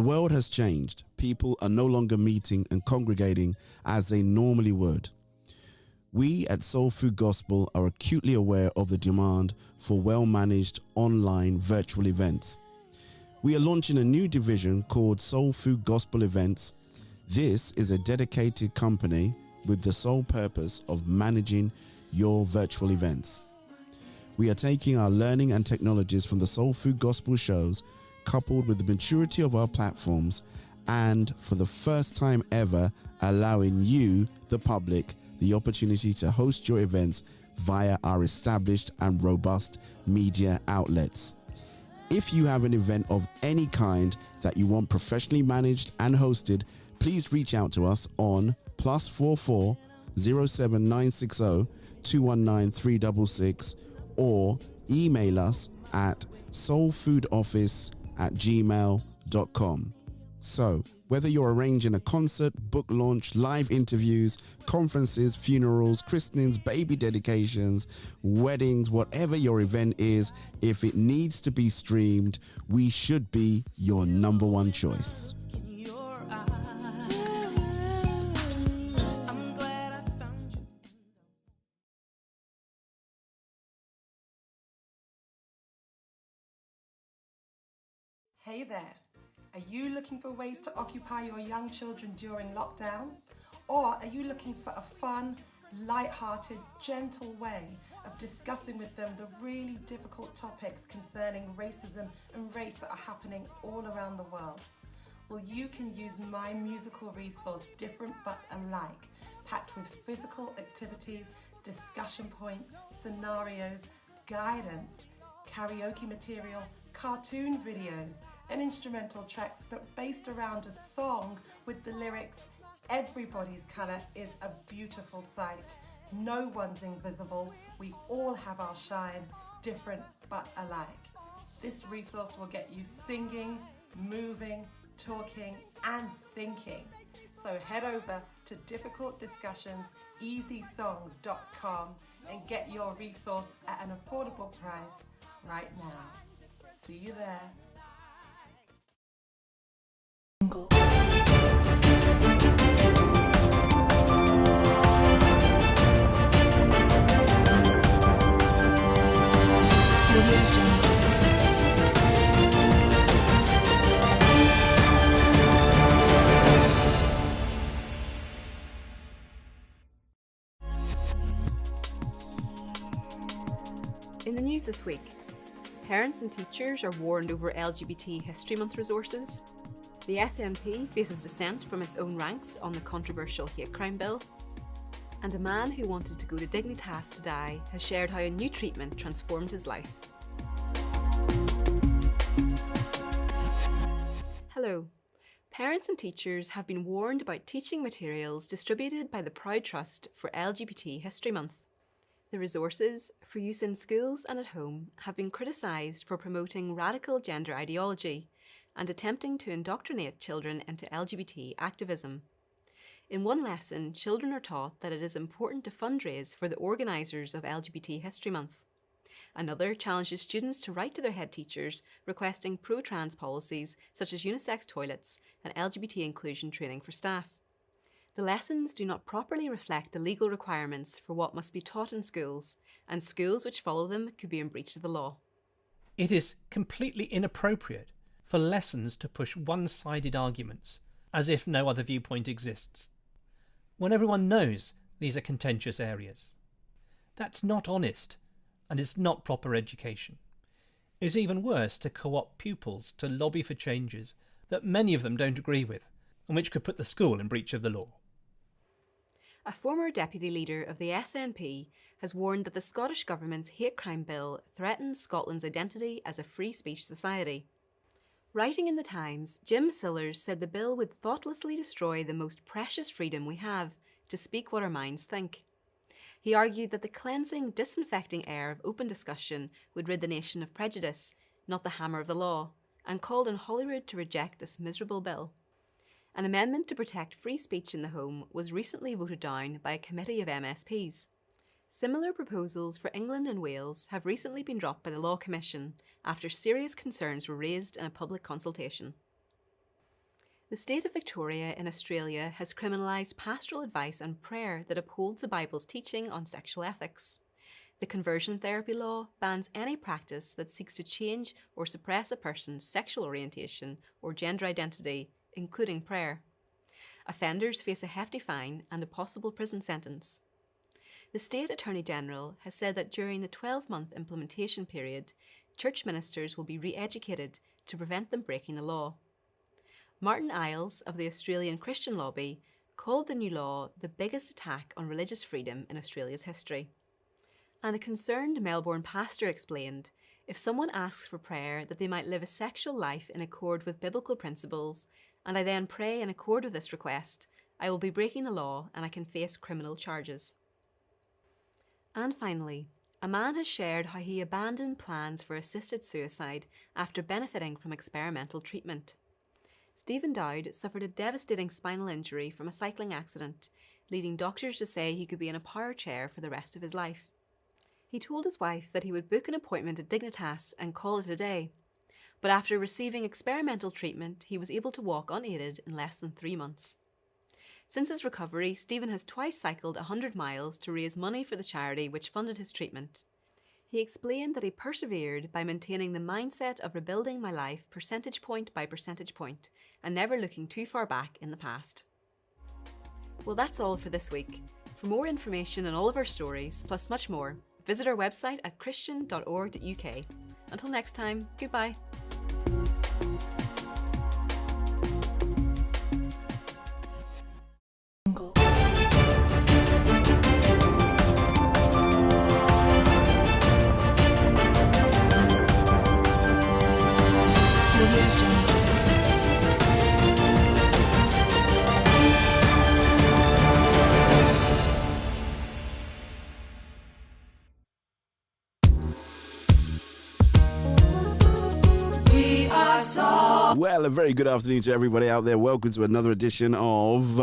The world has changed. People are no longer meeting and congregating as they normally would. We at Soul Food Gospel are acutely aware of the demand for well-managed online virtual events. We are launching a new division called Soul Food Gospel Events. This is a dedicated company with the sole purpose of managing your virtual events. We are taking our learning and technologies from the Soul Food Gospel shows, coupled with the maturity of our platforms, and for the first time ever, allowing you, the public, the opportunity to host your events via our established and robust media outlets. If you have an event of any kind that you want professionally managed and hosted, please reach out to us on +44 07960 219 366 or email us at soulfoodoffice@gmail.com. So, whether you're arranging a concert, book launch, live interviews, conferences, funerals, christenings, baby dedications, weddings, whatever your event is, if it needs to be streamed, we should be your number one choice. Hey there, are you looking for ways to occupy your young children during lockdown? Or are you looking for a fun, light-hearted, gentle way of discussing with them the really difficult topics concerning racism and race that are happening all around the world? Well, you can use my musical resource, Different But Alike, packed with physical activities, discussion points, scenarios, guidance, karaoke material, cartoon videos, and instrumental tracks, but based around a song with the lyrics, "Everybody's colour is a beautiful sight. No one's invisible. We all have our shine, different but alike." This resource will get you singing, moving, talking, and thinking. So head over to difficultdiscussionseasysongs.com and get your resource at an affordable price right now. See you there. In the news this week, parents and teachers are warned over LGBT History Month resources. The SNP faces dissent from its own ranks on the controversial hate crime bill. And a man who wanted to go to Dignitas to die has shared how a new treatment transformed his life. Hello. Parents and teachers have been warned about teaching materials distributed by the Proud Trust for LGBT History Month. The resources, for use in schools and at home, have been criticised for promoting radical gender ideology and attempting to indoctrinate children into LGBT activism. In one lesson, children are taught that it is important to fundraise for the organisers of LGBT History Month. Another challenges students to write to their head teachers requesting pro-trans policies such as unisex toilets and LGBT inclusion training for staff. The lessons do not properly reflect the legal requirements for what must be taught in schools, and schools which follow them could be in breach of the law. It is completely inappropriate for lessons to push one-sided arguments, as if no other viewpoint exists, when everyone knows these are contentious areas. That's not honest, and it's not proper education. It's even worse to co-opt pupils to lobby for changes that many of them don't agree with, and which could put the school in breach of the law. A former deputy leader of the SNP has warned that the Scottish Government's hate crime bill threatens Scotland's identity as a free speech society. Writing in the Times, Jim Sillars said the bill would thoughtlessly destroy the most precious freedom we have, to speak what our minds think. He argued that the cleansing, disinfecting air of open discussion would rid the nation of prejudice, not the hammer of the law, and called on Holyrood to reject this miserable bill. An amendment to protect free speech in the home was recently voted down by a committee of MSPs. Similar proposals for England and Wales have recently been dropped by the Law Commission after serious concerns were raised in a public consultation. The state of Victoria in Australia has criminalised pastoral advice and prayer that upholds the Bible's teaching on sexual ethics. The conversion therapy law bans any practice that seeks to change or suppress a person's sexual orientation or gender identity, including prayer. Offenders face a hefty fine and a possible prison sentence. The State Attorney General has said that during the 12-month implementation period, church ministers will be re-educated to prevent them breaking the law. Martin Iles of the Australian Christian Lobby called the new law the biggest attack on religious freedom in Australia's history. And a concerned Melbourne pastor explained, if someone asks for prayer that they might live a sexual life in accord with biblical principles, and I then pray in accord with this request, I will be breaking the law and I can face criminal charges. And finally, a man has shared how he abandoned plans for assisted suicide after benefiting from experimental treatment. Stephen Dowd suffered a devastating spinal injury from a cycling accident, leading doctors to say he could be in a power chair for the rest of his life. He told his wife that he would book an appointment at Dignitas and call it a day. But after receiving experimental treatment, he was able to walk unaided in less than 3 months. Since his recovery, Stephen has twice cycled 100 miles to raise money for the charity which funded his treatment. He explained that he persevered by maintaining the mindset of rebuilding my life percentage point by percentage point and never looking too far back in the past. Well, that's all for this week. For more information on all of our stories, plus much more, visit our website at christian.org.uk. Until next time, goodbye. Well, a very good afternoon to everybody out there. Welcome to another edition of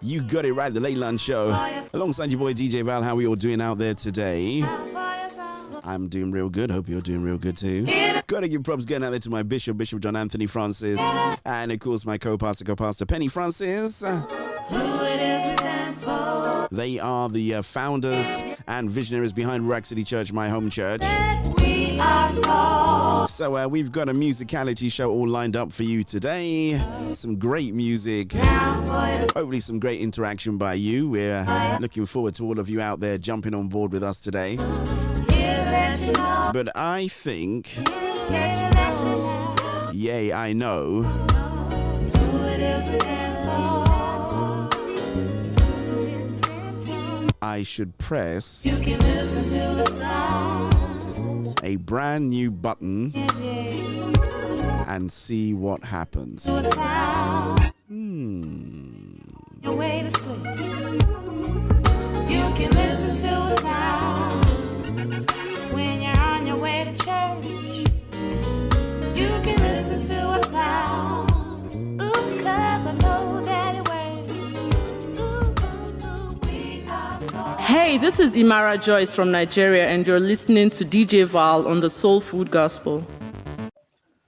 You Got It Right, the Late Lunch Show. Alongside your boy DJ Val, how are we all doing out there today? I'm doing real good. Hope you're doing real good too. Gotta give props getting out there to my Bishop John Anthony Francis, and of course my co-pastor Penny Francis. They are the founders and visionaries behind Rack City Church, my home church. So we've got a musicality show all lined up for you today. Some great music. Hopefully some great interaction by you. We're looking forward to all of you out there jumping on board with us today. But I think, yay, I know, I should press a brand new button and see what happens. Your way to sleep. You can listen to a sound when you're on your way to church. You can listen to a sound. Ooh, 'cause I know that it works. Ooh, we are so. Hey, this is Imara Joyce from Nigeria, and you're listening to DJ Val on the Soul Food Gospel.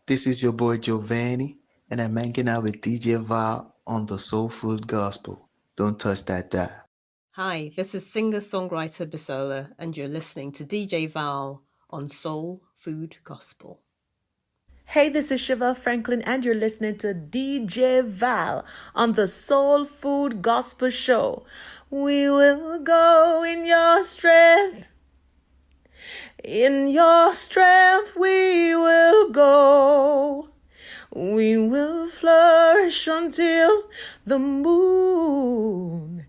This is your boy Giovanni, and I'm hanging out with DJ Val on the Soul Food Gospel. Don't touch that dial. Hi, this is singer-songwriter Bisola, and you're listening to DJ Val on Soul Food Gospel. Hey, this is Shiva Franklin, and you're listening to DJ Val on the Soul Food Gospel Show. We will go in your strength. In your strength we will go. We will flourish until the moon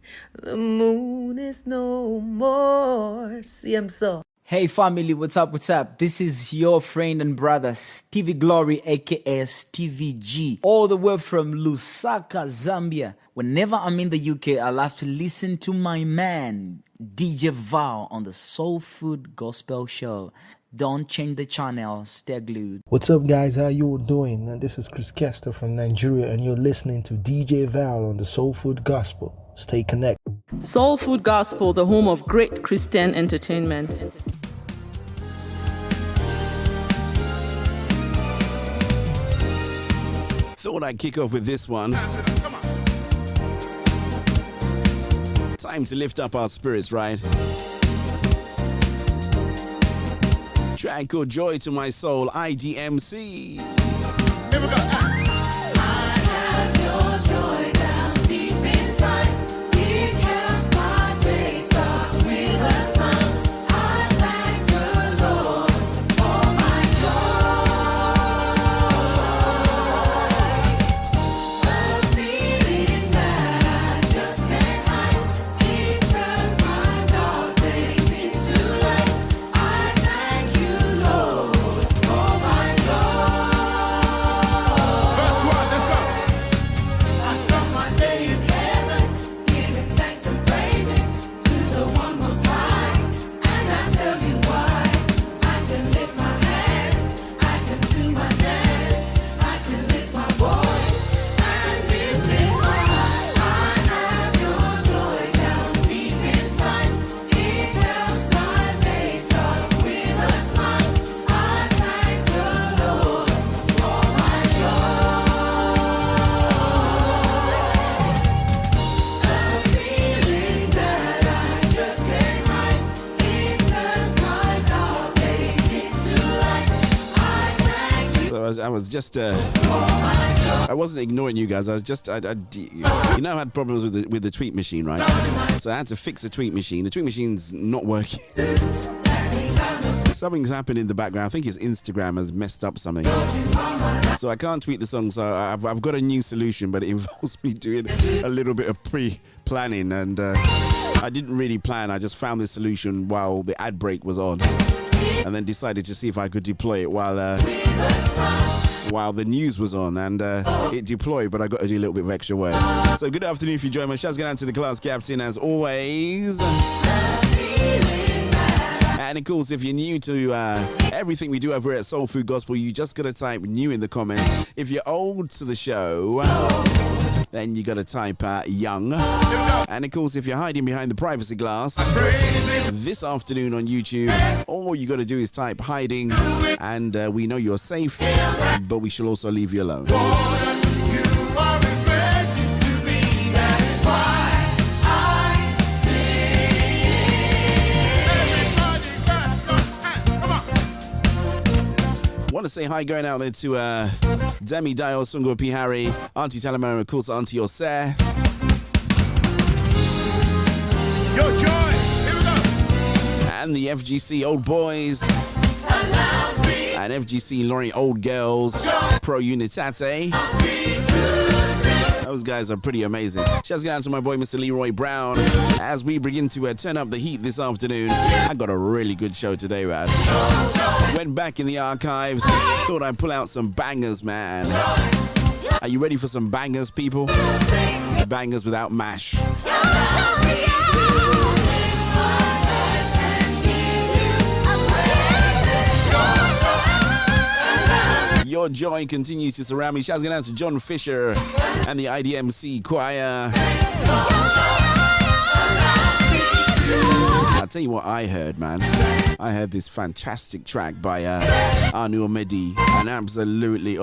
is no more. See, I'm so. Hey family, what's up? This is your friend and brother Stevie Glory, aka Stevie G, all the way from Lusaka, Zambia. Whenever I'm in the UK, I love to listen to my man DJ Val on the Soul Food Gospel Show. Don't change the channel, stay glued. What's up guys, how you all doing? And this is Chris Kester from Nigeria, and you're listening to DJ Val on the Soul Food Gospel. Stay connected. Soul Food Gospel, the home of great Christian entertainment. Thought I'd kick off with this one. Time to lift up our spirits, right? Track called Joy to My Soul, IDMC. Here we go. I was just, I wasn't ignoring you guys. I was just, you know, I had problems with the tweet machine, right? So I had to fix the tweet machine. The tweet machine's not working. Something's happened in the background. I think his Instagram has messed up something. So I can't tweet the song. So I've got a new solution, but it involves me doing a little bit of pre-planning. And I didn't really plan. I just found the solution while the ad break was on. And then decided to see if I could deploy it while the news was on, and it deployed, but I got to do a little bit of extra work. So good afternoon if you join me. Shouts going out to the class captain as always. And of course, if you're new to everything we do over here at Soul Food Gospel, you just got to type new in the comments. If you're old to the show, then you got to type young. And of course, if you're hiding behind the privacy glass this afternoon on YouTube, all you got to do is type hiding, and we know you're safe, but we shall also leave you alone. Want to say hi going out there to Demi Dio, Sungo P. Harry, Auntie Talamara, of course, Auntie Oseh. Yo, Joy! Here we go! And the FGC Old Boys. And FGC Lorry Old Girls. Pro Unitate. Those guys are pretty amazing. Shouts out to my boy, Mr. Leroy Brown. As we begin to turn up the heat this afternoon, I got a really good show today, man. Went back in the archives, thought I'd pull out some bangers, man. Are you ready for some bangers, people? Bangers without mash. Your joy continues to surround me. Shouts going out to John Fisher and the IDMC choir. I'll tell you what I heard, man. I heard this fantastic track by Anu Omedi, and absolutely,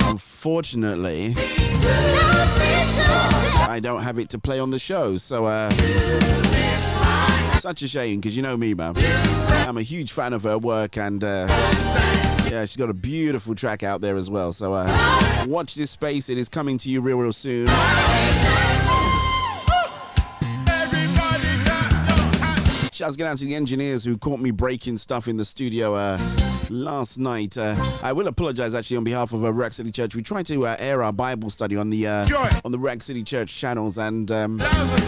unfortunately, I don't have it to play on the show, so such a shame, because you know me, man. I'm a huge fan of her work, and yeah, she's got a beautiful track out there as well. So watch this space. It is coming to you real soon. Shouts going out to the engineers who caught me breaking stuff in the studio last night. I will apologize actually on behalf of Rack City Church. We tried to air our Bible study on the Rack City Church channels, and I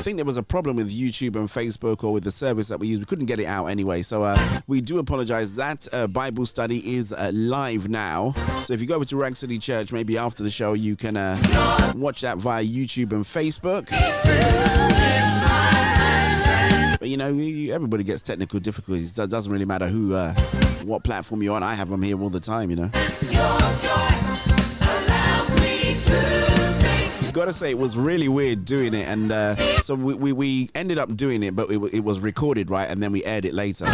think there was a problem with YouTube and Facebook, or with the service that we used. We couldn't get it out anyway, so we do apologize. That Bible study is live now, so if you go over to Rack City Church, maybe after the show, you can watch that via YouTube and Facebook. But you know, everybody gets technical difficulties. It doesn't really matter who, what platform you're on. I have them here all the time, you know. Gotta say, it was really weird doing it, and so we ended up doing it, but it was recorded, right, and then we aired it later.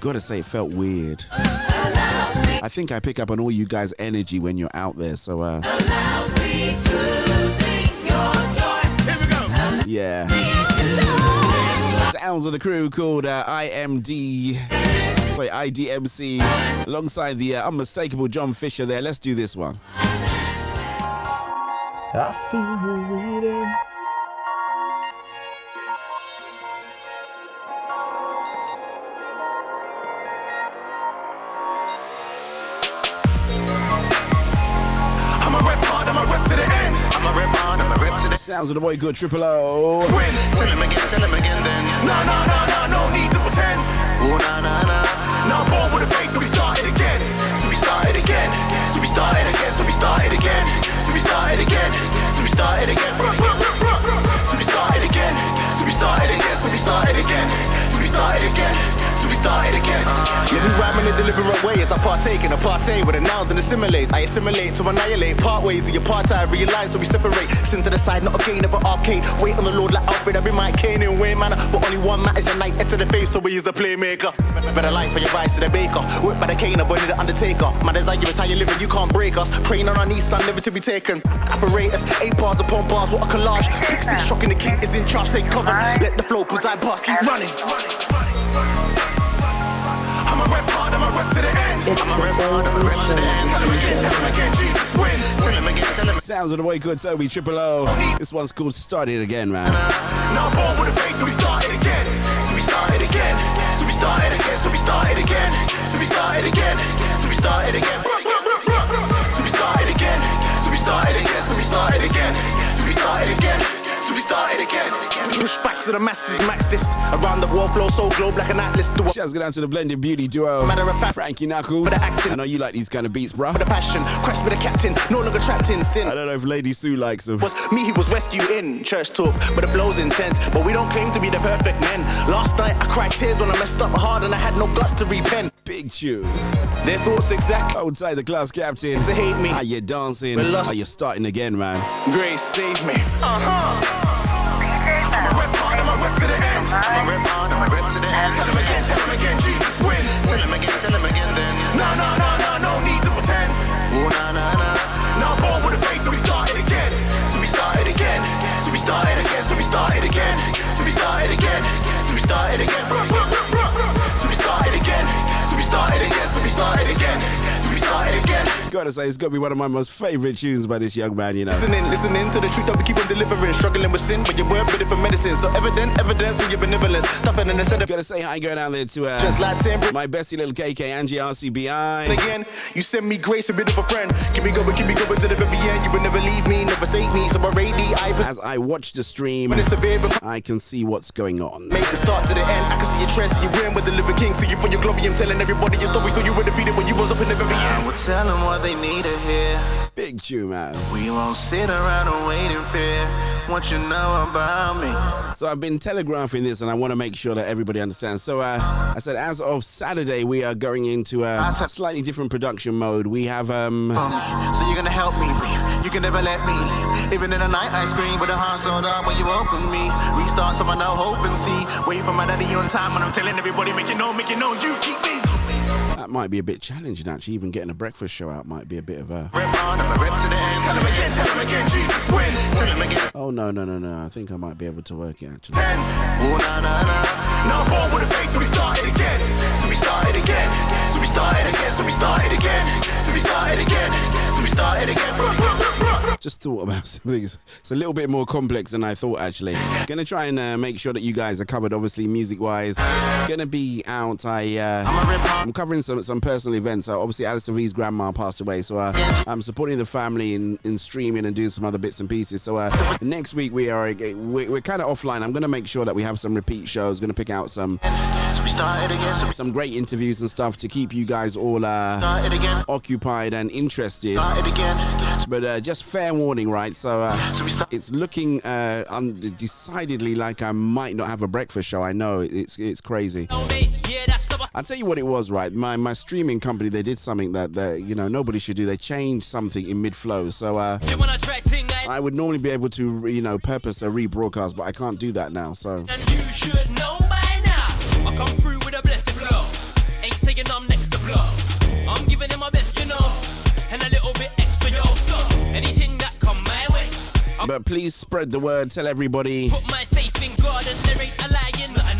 Gotta say, it felt weird. I think I pick up on all you guys' energy when you're out there. So, yeah. Sounds of the crew called IDMC, alongside the unmistakable John Fisher there. Let's do this one. I feel you reading. I'm a rep hard, I'm a rep to the end. I'm a rep hard, I'm a rep to the Sounds of the boy good Triple O. Twins. Tell him again then. No need to pretend. Oh, no, born with a face, so we started again. So we started again. So we started again. So we started again. So we started again. So we started again. So we started again. So we started again. So we started again. So we started again. So we started again. Let me rhyme in a deliberate way as I partake and I partay with the nouns and assimilates. I assimilate to annihilate. Part ways the apartheid realign, so we separate. Sin to the side, not a game of an arcade. Wait on the Lord like Alfred, every mic Kane in way manner. But only one matters a night, enter the face, so he is the playmaker. Better life for your rise to the baker. Work by the cane, avoided the undertaker. My desire is how you live and you can't break us. Praying on our knees, son, never to be taken. Apparatus, 8 bars upon bars, what a collage. Pick stick shocking, the king is in charge, stay covered. Let the flow preside past, keep running. I'm a rep hard, I'm a rep to the end. I'm a rep hard, I'm a rep to the end. Tell him again, Jesus wins. Tell him again. Sounds of the boy good Toby Triple O. This one's called Start It Again, man. Now born with a face, so we started again. So we started again. So we started again. So we started again. So we started again. So we started again. So we started again. So we started again. So we started again. So we started again. So we started again. Push facts to the masses, max this. Around the world, flow so globe like an atlas. Shouts go down to the blended beauty duo. Matter of fact, Frankie Knuckles. I know you like these kind of beats, bruh. With a passion, crash with a captain, no longer trapped in sin. I don't know if Lady Sue likes them. Was me, he was rescued in church talk, but the flow's intense. But we don't claim to be the perfect men. Last night I cried tears when I messed up hard and I had no guts to repent. Big tune. Their thoughts exact. Outside the class captain. They hate me. Are you dancing? Are you starting again, man? Grace save me. I'm a rep hard, I'm a rep to the end. I'm a rep hard, I'm a rep to the end. Tell him again, Jesus wins. Tell him again then. No need to pretend. Oh, no, born with a face, so we started again. So we started again. So we started again. So we started again. So we started again. So we started again. So we started again. So we started again. So we started again. So we started again. Gotta say, it's gotta be one of my most favorite tunes by this young man, you know. Listening to the truth that we keep on delivering. Struggling with sin, but your word ready for medicine. So evidence in your benevolence. Tougher than the set of. Gotta say hi, going down there to just like my bestie little KK, Angie RCBI. Again, you send me grace, a bit of a friend. Keep me going to the very end. You will never leave me, never save me. So I rate as I watch the stream, I can see what's going on. Make the start to the end. I can see your trend, see you win with the living king. See you for your glory. I'm telling everybody your story, so you were defeated when you was up in the very end. We'll tell them what they need to hear. Big tune, man. We won't sit around and wait in fear. What you know about me. So I've been telegraphing this and I want to make sure that everybody understands. So I said as of Saturday we are going into a slightly different production mode. We have So you're gonna help me breathe. You can never let me leave. Even in the night I scream with a heart so down when you open me. Restart so I know hope and see. Wait for my daddy on time when I'm telling everybody make you know you keep me. That might be a bit challenging, actually. Even getting a breakfast show out might be a bit of a... Rep on, I'm a rep to the end. Tell him again, Jesus wins. Tell him again. Oh, no. I think I might be able to work it, actually. Oh, no. Born with a face, so we started again. So we started again. So we started again. So we started again. So we started again. So we started again. Just thought about some things. It's a little bit more complex than I thought, actually. Gonna try and make sure that you guys are covered, obviously, music-wise. Gonna be out. I'm covering some personal events. So obviously, Alistair V's grandma passed away, so I'm supporting the family in streaming and doing some other bits and pieces. So next week we're kind of offline. I'm gonna make sure that we have some repeat shows. Gonna pick out some great interviews and stuff to keep you guys all occupied and interested. But just fair warning, right? So it's looking decidedly like I might not have a breakfast show. I know it's crazy. I'll tell you what it was, right? My streaming company, they did something that nobody should do. They changed something in mid-flow. So I would normally be able to purpose a rebroadcast, but I can't do that now. So and you should know by now I come through with a blessed flow. Ain't saying I'm next to blow. I'm giving it my best, you know, and a little bit extra, yo. So anything that come my way, but please spread the word, tell everybody. put my faith in God and there ain't a lying.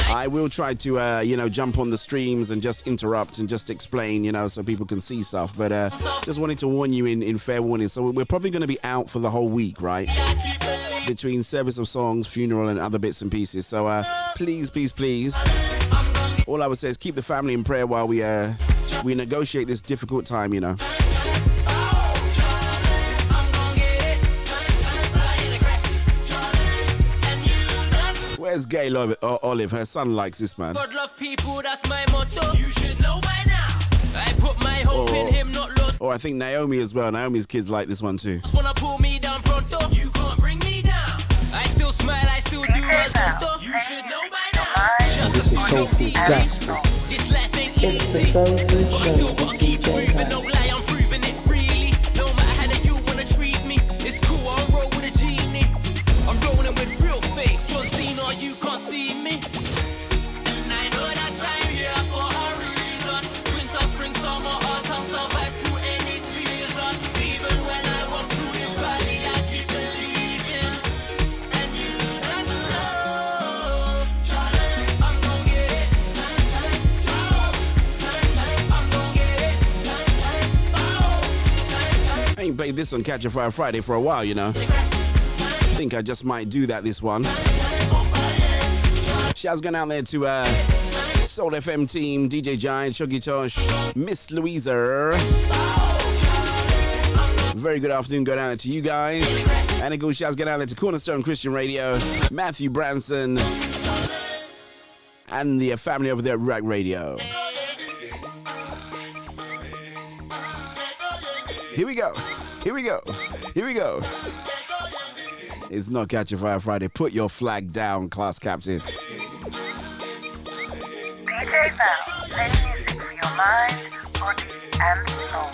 I will try to, jump on the streams and just interrupt and just explain, so people can see stuff. But just wanted to warn you in fair warning. So we're probably going to be out for the whole week, right? Between service of songs, funeral, and other bits and pieces. So please, please, please. All I would say is keep the family in prayer while we negotiate this difficult time, Where's Gail Olive? Her son likes this, man. God love people, that's my motto. You should know by now. I put my hope in him, not lost. Or I think Naomi as well. Naomi's kids like this one too. Just wanna pull me down pronto. You can't bring me down. I still smile, I still do risotto. You should know by now. This is Soul Food Gospel. This life ain't easy. It's the Soul Food But I Show. still gotta keep moving, no lie, I'm proving it freely. No matter how that you wanna treat me, it's cool, I'll roll with a genie. I'm rolling with real faith. John Cena, you can't see me. And I know that time here for a reason. Winter, spring, summer, autumn, survive through any season. Even when I walk through the valley, I keep believing. And you never know. I'm gon' get it. I'm gon' get it. I ain't played this on Catch a Fire Friday for a while, I think I just might do that this one. Shouts going out there to Soul FM team, DJ Giant, Shuggy Tosh, Miss Louisa. Very good afternoon going out there to you guys. And a good shouts going out there to Cornerstone Christian Radio, Matthew Branson, and the family over there at Rack Radio. Here we go. Here we go. Here we go. It's not Catch a Fire Friday. Put your flag down, class captain. DJ Val, play music for your mind, body, and soul.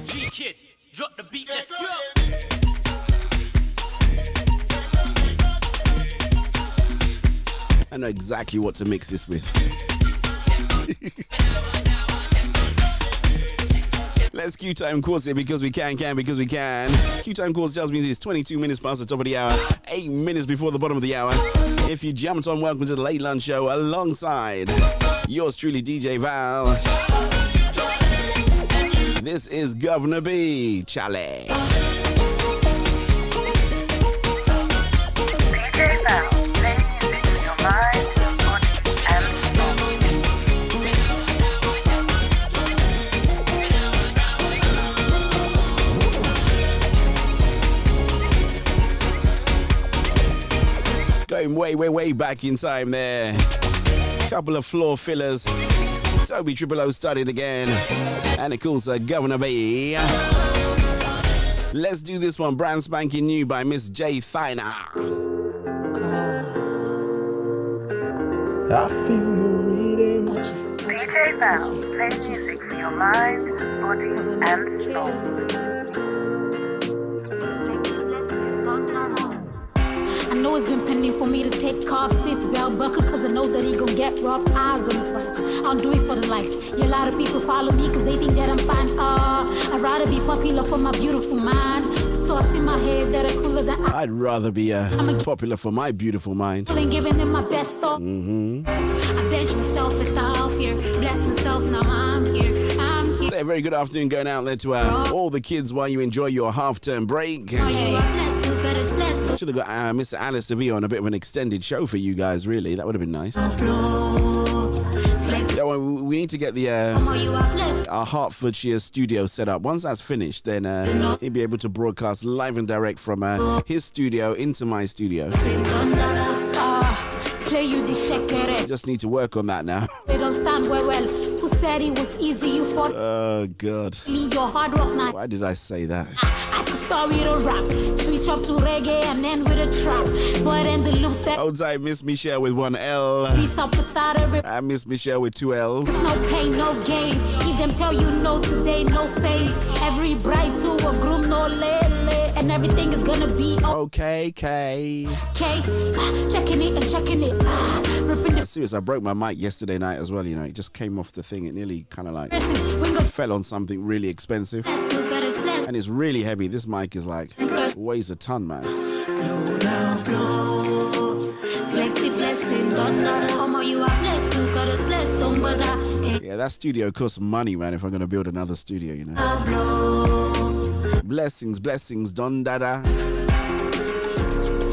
G-Kid, drop the beat, let's go. I know exactly what to mix this with. Let's Q-Time course it because we can, because we can. Q-Time course tells me it's 22 minutes past the top of the hour, 8 minutes before the bottom of the hour. If you jumped on, welcome to the Late Lunch Show alongside yours truly, DJ Val. This is Governor B. Charlie. DJ Val, play music for your mind, body, and soul. Going way back in time there. Couple of floor fillers. Toby Triple O started again. And of course, Governor B. Let's do this one. Brand spanking new by Miss J. Thina. I feel you reading. DJ Val, play music for your mind, body, and soul. I know it's been pending for me to take off sits, belt buckle, cause I know that he gon' get rough eyes on the price. I'll do it for the likes. Yeah, a lot of people follow me cause they think that I'm fine. I'd rather be popular for my beautiful mind. Thoughts in my head that are cooler than I'd rather be popular for my beautiful mind. I'm giving them my best thought. I bench myself without fear. Bless myself, now I'm here. Say a very good afternoon going out there to all the kids while you enjoy your half-term break. Should have got Mr. Alice DeVille on a bit of an extended show for you guys, really. That would have been nice. Yeah, well, we need to get the our Hertfordshire studio set up. Once that's finished, then he'll be able to broadcast live and direct from his studio into my studio. Just need to work on that now. They don't stand well. Who said it was easy? You fought. Oh, God. Your hard rock night. Why did I say that? I could start with a rap, switch up to reggae and end with a trap. But in the loops that outside Miss Michelle with one L. beats up the start of it. I Miss Michelle with 2 L's. No pain, no gain. If them tell you no today, no face. Every bride to a groom, no lele. and everything is gonna be okay. okay. Checking it and checking it. Ripping the Serious, I broke my mic yesterday night as well, you know. It just came off the thing. It nearly kind of like fell on something really expensive. And it's really heavy. This mic is like, weighs a ton, man. Yeah, that studio costs money, man, if I'm going to build another studio, you know. Blessings, Don Dada.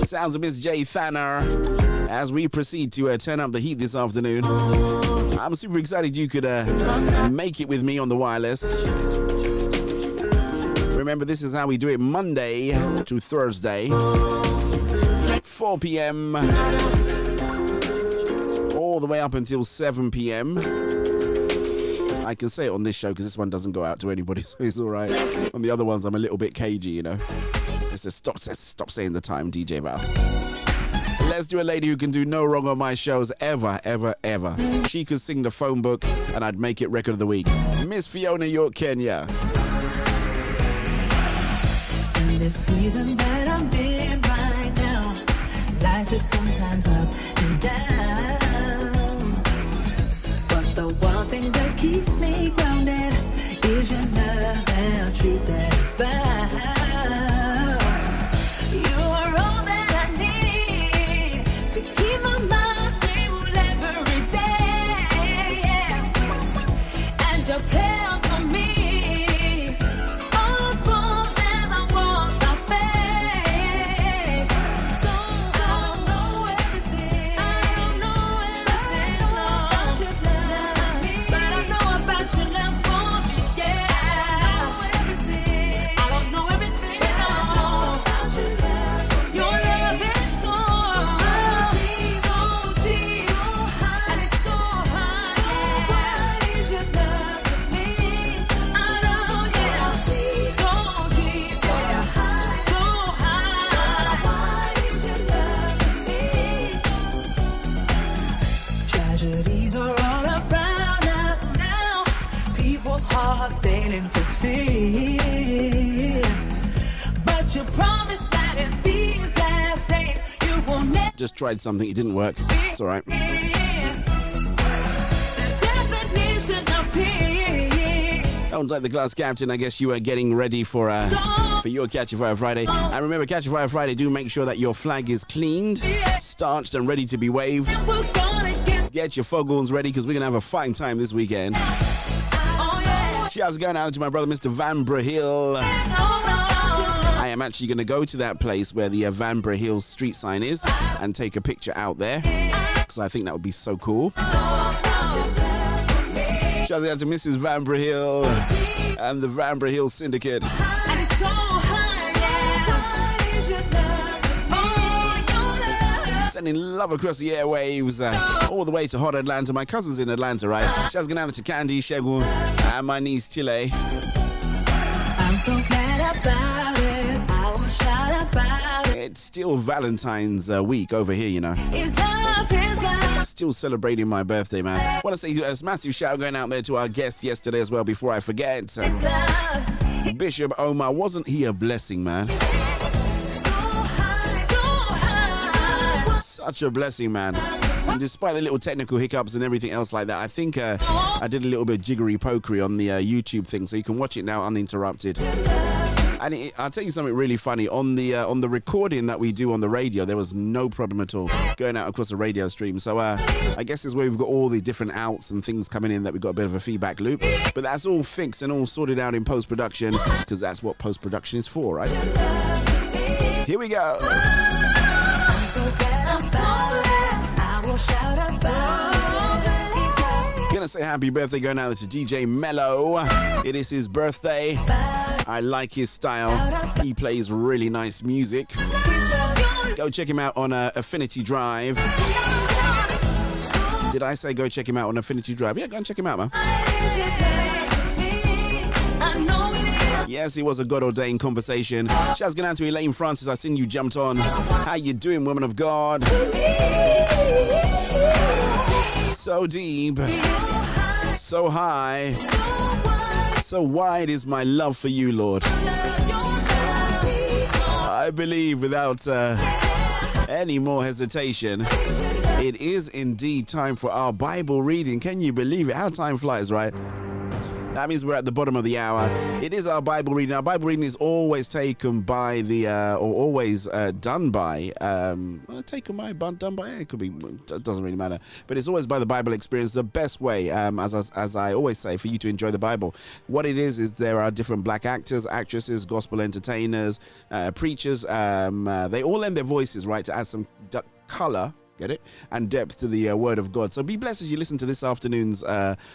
Sounds of Miss J. Thanner as we proceed to turn up the heat this afternoon. I'm super excited you could make it with me on the wireless. Remember, this is how we do it Monday to Thursday, 4 p.m. all the way up until 7 p.m. I can say it on this show because this one doesn't go out to anybody, so it's all right. On the other ones, I'm a little bit cagey, you know. It says, stop saying the time, DJ Val. Let's do a lady who can do no wrong on my shows ever, ever, ever. She could sing the phone book and I'd make it record of the week. Miss Fiona York, Kenya. In this season that I'm in right now, life is sometimes up and down. But the one thing that keeps me grounded is your love and truth that bounds. You are all that I need to keep my mind stable every day. And your plan for me. Failing for fear, but you promised that in these last days you will never. Just tried something, it didn't work. It's all right. The definition of peace. Sounds like the glass captain. I guess you are getting ready for your Catch a Fire Friday. And remember, Catch a Fire Friday, do make sure that your flag is cleaned, starched, and ready to be waved. Get your foghorns ready because we're gonna have a fine time this weekend. Shouts going out to my brother, Mr. Vanbrugh Hill. I am actually going to go to that place where the Vanbrugh Hill street sign is and take a picture out there because I think that would be so cool. Shouts out to Mrs. Vanbrugh Hill and the Vanbrugh Hill Syndicate. Sending love across the airwaves all the way to hot Atlanta. My cousin's in Atlanta, right? Shouts going out to Candy, Shegu, and my niece Chile. I'm so glad about it. I will shout about it. It's still Valentine's week over here, you know. It's love, it's love. Still celebrating my birthday, man. Want to say a massive shout going out there to our guest yesterday as well before I forget. Bishop Omar, wasn't he a blessing, man? Such a blessing, man. And despite the little technical hiccups and everything else like that, I think I did a little bit of jiggery-pokery on the YouTube thing, so you can watch it now uninterrupted. And I'll tell you something really funny. On the recording that we do on the radio, there was no problem at all going out across the radio stream. So I guess this is where we've got all the different outs and things coming in that we've got a bit of a feedback loop. But that's all fixed and all sorted out in post-production because that's what post-production is for, right? Here we go. Gonna say happy birthday going out to DJ Mello. It is his birthday. I like his style. He plays really nice music. Go check him out on Affinity Drive. Did I say go check him out on Affinity Drive? Yeah, go and check him out, man. Yes, it was a God-ordained conversation. Shouts going out to Elaine Francis. I seen you jumped on. How you doing, woman of God? So deep, so high, so wide is my love for you, Lord. I believe without any more hesitation, it is indeed time for our Bible reading. Can you believe it? How time flies, right? That means we're at the bottom of the hour. It is our Bible reading. Our Bible reading is always taken by the, or always done by, done by, it could be, it doesn't really matter. But it's always by the Bible Experience, the best way, as I always say, for you to enjoy the Bible. What it is there are different black actors, actresses, gospel entertainers, preachers. They all lend their voices, right, to add some color, get it, and depth to the word of God. So be blessed as you listen to this afternoon's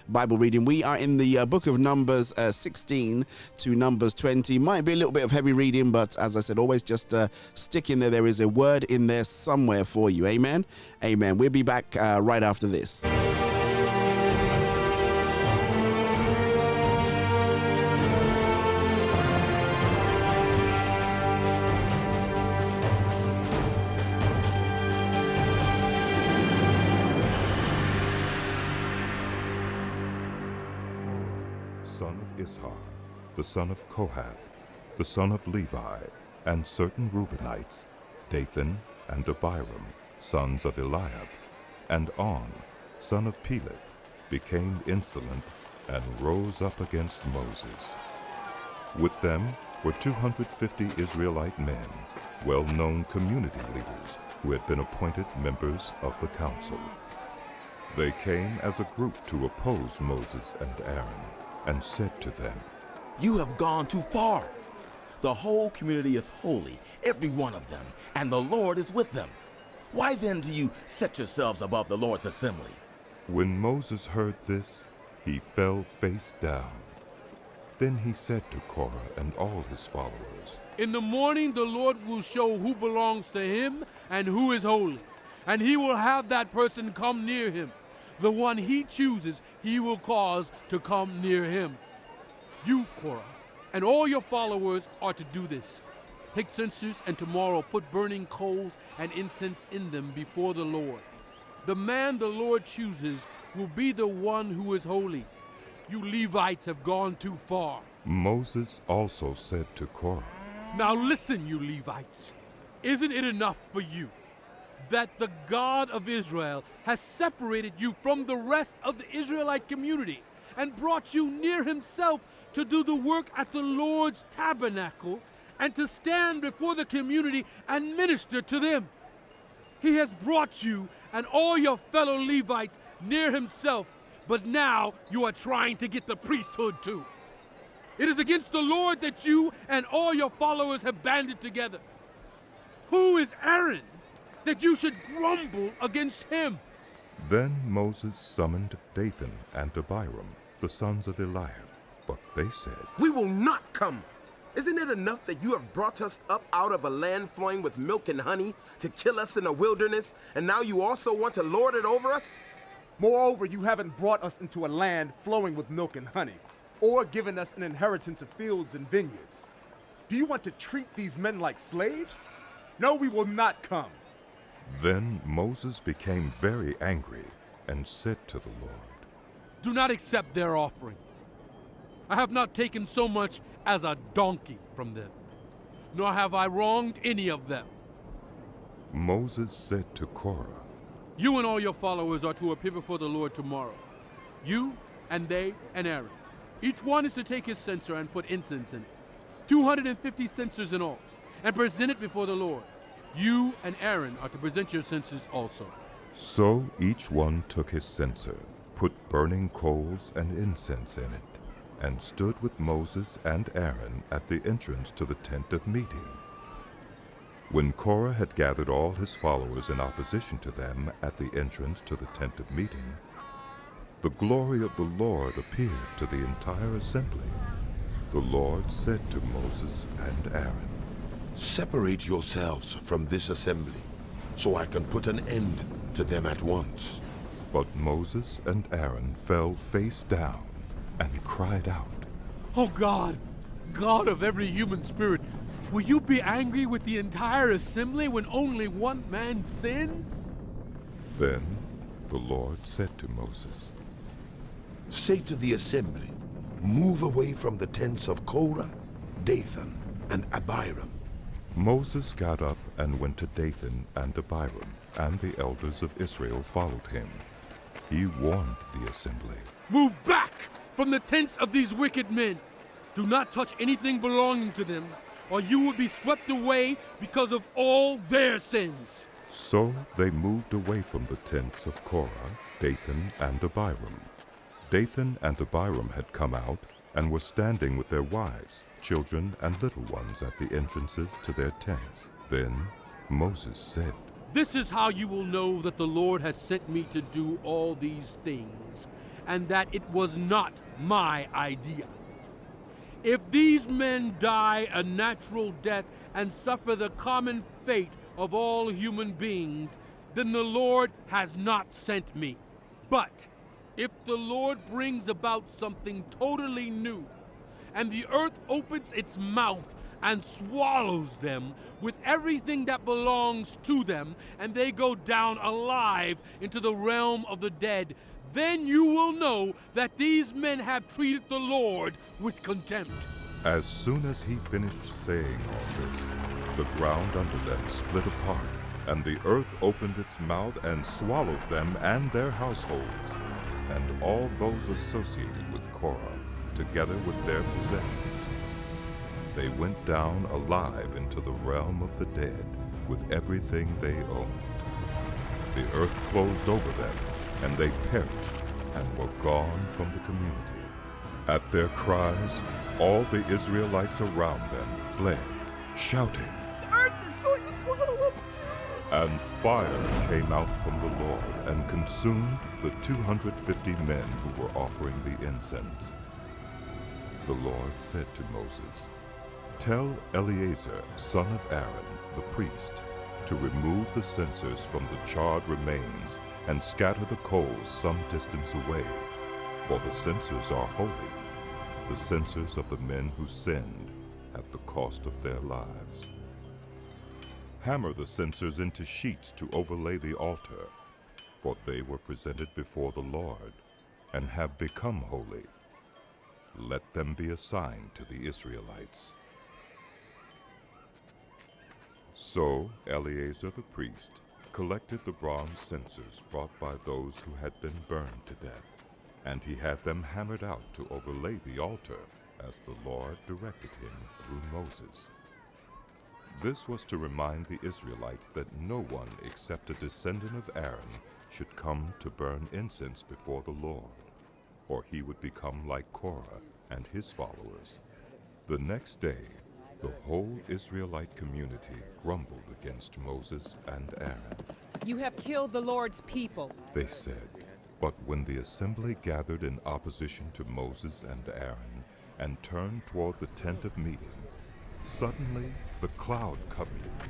Bible reading. We are in the book of Numbers 16 to Numbers 20. Might be a little bit of heavy reading, but as I said, always just stick in there. There is a word in there somewhere for you. Amen. Amen. We'll be back right after this. Son of Ishar, the son of Kohath, the son of Levi, and certain Reubenites, Dathan and Abiram, sons of Eliab, and On, son of Peleth, became insolent and rose up against Moses. With them were 250 Israelite men, well-known community leaders who had been appointed members of the council. They came as a group to oppose Moses and Aaron, and said to them, "You have gone too far. The whole community is holy, every one of them, and the Lord is with them. Why then do you set yourselves above the Lord's assembly?" When Moses heard this, he fell face down. Then he said to Korah and all his followers, "In the morning the Lord will show who belongs to him and who is holy, and he will have that person come near him. The one he chooses, he will cause to come near him. You, Korah, and all your followers are to do this. Take censers and tomorrow put burning coals and incense in them before the Lord. The man the Lord chooses will be the one who is holy. You Levites have gone too far." Moses also said to Korah, "Now listen, you Levites. Isn't it enough for you that the God of Israel has separated you from the rest of the Israelite community and brought you near himself to do the work at the Lord's tabernacle and to stand before the community and minister to them? He has brought you and all your fellow Levites near himself, but now you are trying to get the priesthood too. It is against the Lord that you and all your followers have banded together. Who is Aaron that you should grumble against him?" Then Moses summoned Dathan and Abiram, the sons of Eliab, but they said, "We will not come. Isn't it enough that you have brought us up out of a land flowing with milk and honey to kill us in the wilderness, and now you also want to lord it over us? Moreover, you haven't brought us into a land flowing with milk and honey, or given us an inheritance of fields and vineyards. Do you want to treat these men like slaves? No, we will not come." Then Moses became very angry and said to the Lord, "Do not accept their offering. I have not taken so much as a donkey from them, nor have I wronged any of them." Moses said to Korah, "You and all your followers are to appear before the Lord tomorrow. You and they and Aaron. Each one is to take his censer and put incense in it, 250 censers in all, and present it before the Lord. You and Aaron are to present your censers also." So each one took his censer, put burning coals and incense in it, and stood with Moses and Aaron at the entrance to the tent of meeting. When Korah had gathered all his followers in opposition to them at the entrance to the tent of meeting, the glory of the Lord appeared to the entire assembly. The Lord said to Moses and Aaron, "Separate yourselves from this assembly, so I can put an end to them at once." But Moses and Aaron fell face down and cried out, "Oh God, God of every human spirit, will you be angry with the entire assembly when only one man sins?" Then the Lord said to Moses, "Say to the assembly, move away from the tents of Korah, Dathan, and Abiram. Moses got up and went to Dathan and Abiram, and the elders of Israel followed him. He warned the assembly. Move back from the tents of these wicked men. Do not touch anything belonging to them, or you will be swept away because of all their sins. So they moved away from the tents of Korah, Dathan, and Abiram. Dathan and Abiram had come out and were standing with their wives, children, and little ones at the entrances to their tents. Then Moses said, This is how you will know that the Lord has sent me to do all these things, and that it was not my idea. If these men die a natural death and suffer the common fate of all human beings, then the Lord has not sent me. But if the Lord brings about something totally new, and the earth opens its mouth and swallows them with everything that belongs to them, and they go down alive into the realm of the dead, then you will know that these men have treated the Lord with contempt. As soon as he finished saying all this, the ground under them split apart, and the earth opened its mouth and swallowed them and their households, and all those associated with Korah, together with their possessions. They went down alive into the realm of the dead with everything they owned. The earth closed over them, and they perished and were gone from the community. At their cries, all the Israelites around them fled, shouting, The earth is going to swallow us too! And fire came out from the Lord and consumed the 250 men who were offering the incense. The Lord said to Moses, Tell Eleazar, son of Aaron, the priest, to remove the censers from the charred remains and scatter the coals some distance away, for the censers are holy, the censers of the men who sinned at the cost of their lives. Hammer the censers into sheets to overlay the altar, for they were presented before the Lord and have become holy. Let them be a sign to the Israelites. So Eleazar the priest collected the bronze censers brought by those who had been burned to death, and he had them hammered out to overlay the altar, as the Lord directed him through Moses. This was to remind the Israelites that no one except a descendant of Aaron should come to burn incense before the Lord, or he would become like Korah and his followers. The next day, the whole Israelite community grumbled against Moses and Aaron. You have killed the Lord's people. They said, but when the assembly gathered in opposition to Moses and Aaron and turned toward the tent of meeting, suddenly the cloud covered it,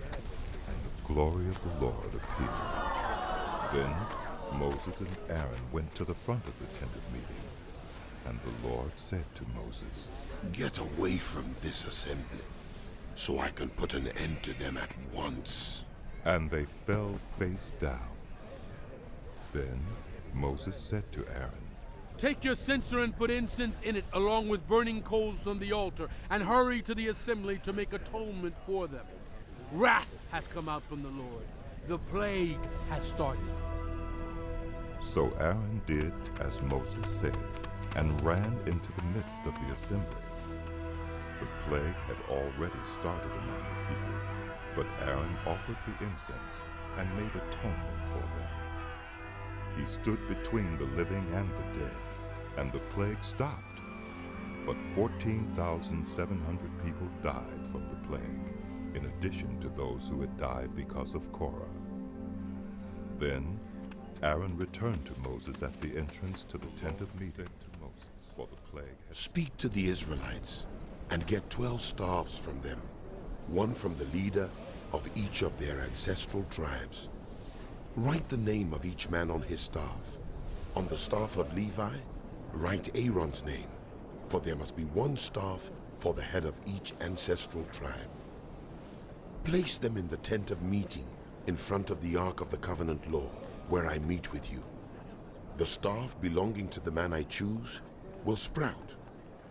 and the glory of the Lord appeared. Then Moses and Aaron went to the front of the tent of meeting, and the Lord said to Moses, Get away from this assembly, so I can put an end to them at once. And they fell face down. Then Moses said to Aaron, Take your censer and put incense in it along with burning coals from the altar, and hurry to the assembly to make atonement for them. Wrath has come out from the Lord. The plague has started. So Aaron did as Moses said, and ran into the midst of the assembly. The plague had already started among the people, but Aaron offered the incense and made atonement for them. He stood between the living and the dead, and the plague stopped. But 14,700 people died from the plague, in addition to those who had died because of Korah. Then Aaron returned to Moses at the entrance to the tent of meeting to Moses, for the plague had... Speak to the Israelites and get 12 staffs from them, one from the leader of each of their ancestral tribes. Write the name of each man on his staff. On the staff of Levi, write Aaron's name, for there must be one staff for the head of each ancestral tribe. Place them in the tent of meeting in front of the Ark of the Covenant law, where I meet with you. The staff belonging to the man I choose will sprout,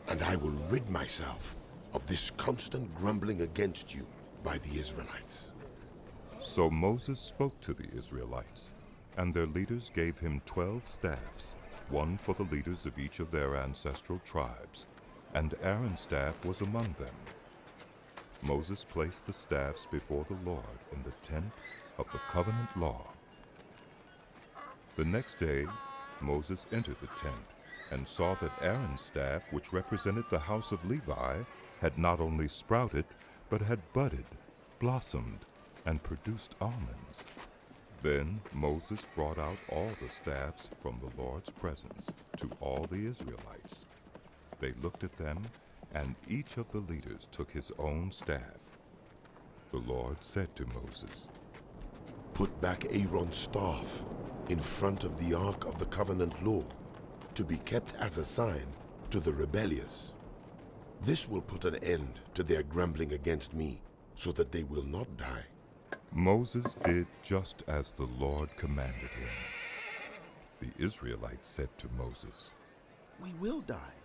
and I will rid myself of this constant grumbling against you by the Israelites. So Moses spoke to the Israelites, and their leaders gave him 12 staffs, one for the leaders of each of their ancestral tribes, and Aaron's staff was among them. Moses placed the staffs before the Lord in the tent of the covenant law. The next day, Moses entered the tent and saw that Aaron's staff, which represented the house of Levi, had not only sprouted, but had budded, blossomed, and produced almonds. Then Moses brought out all the staffs from the Lord's presence to all the Israelites. They looked at them, and each of the leaders took his own staff. The Lord said to Moses, "Put back Aaron's staff in front of the ark of the covenant law, to be kept as a sign to the rebellious. This will put an end to their grumbling against me, so that they will not die." Moses did just as the Lord commanded him. The Israelites said to Moses, We will die.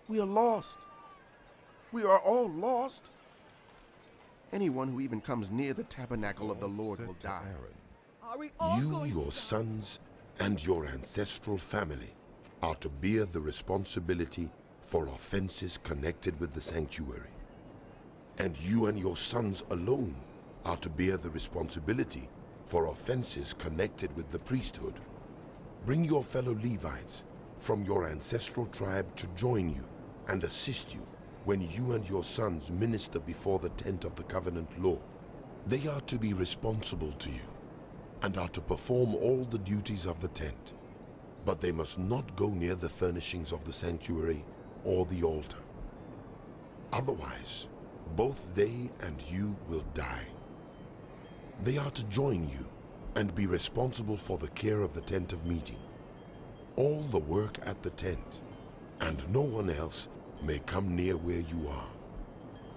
We are lost. We are all lost. Anyone who even comes near the tabernacle of the Lord will die. Are we all You, going your to sons, and your ancestral family are to bear the responsibility for offenses connected with the sanctuary. And you and your sons alone are to bear the responsibility for offenses connected with the priesthood. Bring your fellow Levites from your ancestral tribe to join you and assist you when you and your sons minister before the tent of the covenant law. They are to be responsible to you and are to perform all the duties of the tent, but they must not go near the furnishings of the sanctuary or the altar. Otherwise, both they and you will die. They are to join you and be responsible for the care of the tent of meeting. All the work at the tent, and no one else may come near where you are.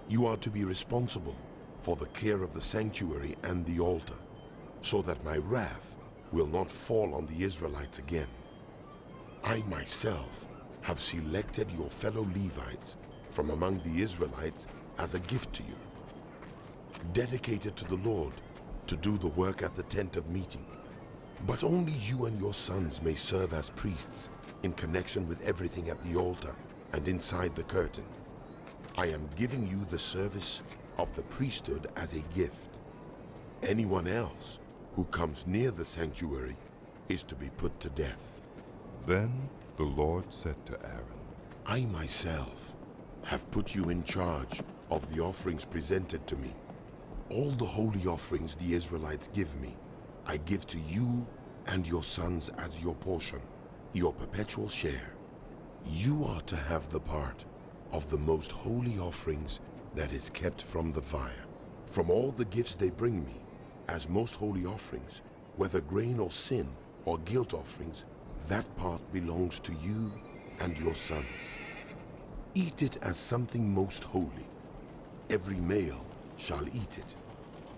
You are to be responsible for the care of the sanctuary and the altar, so that my wrath will not fall on the Israelites again. I myself have selected your fellow Levites from among the Israelites as a gift to you, dedicated to the Lord to do the work at the tent of meeting. But only you and your sons may serve as priests in connection with everything at the altar and inside the curtain. I am giving you the service of the priesthood as a gift. Anyone else who comes near the sanctuary is to be put to death. Then the Lord said to Aaron, I myself have put you in charge of the offerings presented to me. All the holy offerings the Israelites give me, I give to you and your sons as your portion, your perpetual share. You are to have the part of the most holy offerings that is kept from the fire. From all the gifts they bring me, as most holy offerings, whether grain or sin or guilt offerings, that part belongs to you and your sons. Eat it as something most holy. Every male shall eat it.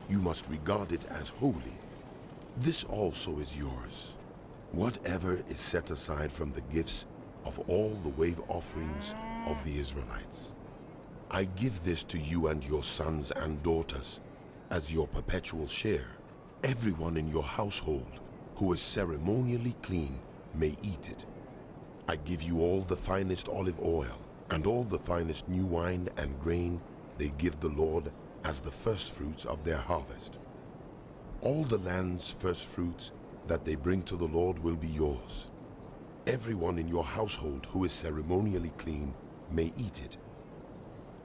You must regard it as holy. This also is yours. Whatever is set aside from the gifts of all the wave offerings of the Israelites. I give this to you and your sons and daughters as your perpetual share. Everyone in your household who is ceremonially clean may eat it. I give you all the finest olive oil and all the finest new wine and grain they give the Lord as the first fruits of their harvest. All the land's first fruits that they bring to the Lord will be yours. Everyone in your household who is ceremonially clean may eat it.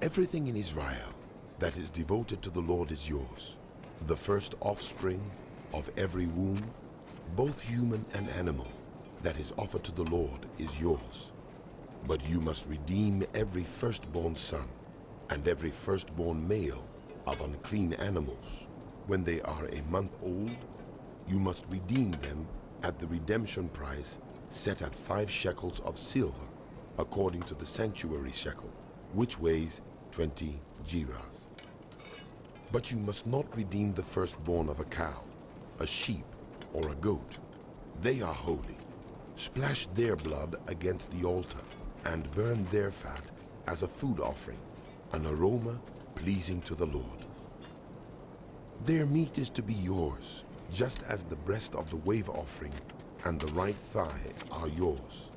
Everything in Israel that is devoted to the Lord is yours. The first offspring of every womb, both human and animal, that is offered to the Lord is yours. But you must redeem every firstborn son and every firstborn male of unclean animals. When they are a month old, you must redeem them at the redemption price set at 5 shekels of silver, according to the sanctuary shekel, which weighs 20 gerahs. But you must not redeem the firstborn of a cow, a sheep, or a goat. They are holy. Splash their blood against the altar and burn their fat as a food offering, an aroma pleasing to the Lord. Their meat is to be yours, just as the breast of the wave offering and the right thigh are yours.